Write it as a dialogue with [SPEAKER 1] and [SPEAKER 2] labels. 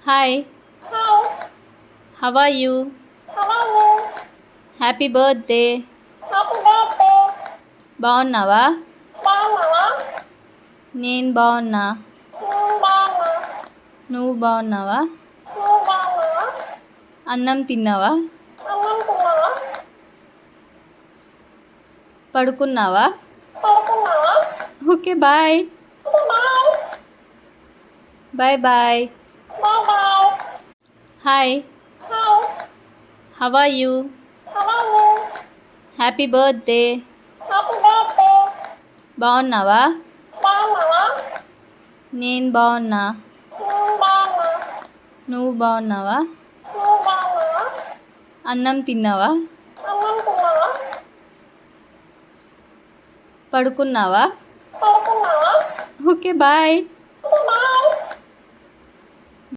[SPEAKER 1] Hi,
[SPEAKER 2] Hi,
[SPEAKER 1] how are you?
[SPEAKER 2] how are you?
[SPEAKER 1] Happy birthday.
[SPEAKER 2] Happy birthday.
[SPEAKER 1] బాగున్నావా?
[SPEAKER 2] బాగున్నావా?
[SPEAKER 1] నేను బాగున్నా.
[SPEAKER 2] నేను బాగున్నా.
[SPEAKER 1] నువ్వు బాగున్నావా?
[SPEAKER 2] నువ్వు బాగున్నావా?
[SPEAKER 1] అన్నం తిన్నావా?
[SPEAKER 2] అన్నం తిన్నావా?
[SPEAKER 1] పడుకున్నావా?
[SPEAKER 2] పడుకున్నావా?
[SPEAKER 1] Okay bye.
[SPEAKER 2] Bye.
[SPEAKER 1] Bye bye.
[SPEAKER 2] Bye bye.
[SPEAKER 1] Hi,
[SPEAKER 2] hi,
[SPEAKER 1] how are you?
[SPEAKER 2] how are you?
[SPEAKER 1] Happy birthday.
[SPEAKER 2] Happy birthday.
[SPEAKER 1] బాగున్నావా?
[SPEAKER 2] బాగున్నావా?
[SPEAKER 1] నేను బాగున్నా.
[SPEAKER 2] నేను బాగున్నా.
[SPEAKER 1] నువ్వు బాగున్నావా?
[SPEAKER 2] నువ్వు బాగున్నావా?
[SPEAKER 1] అన్నం తిన్నావా?
[SPEAKER 2] అన్నం తిన్నావా?
[SPEAKER 1] పడుకున్నావా?
[SPEAKER 2] పడుకున్నావా?
[SPEAKER 1] Okay bye.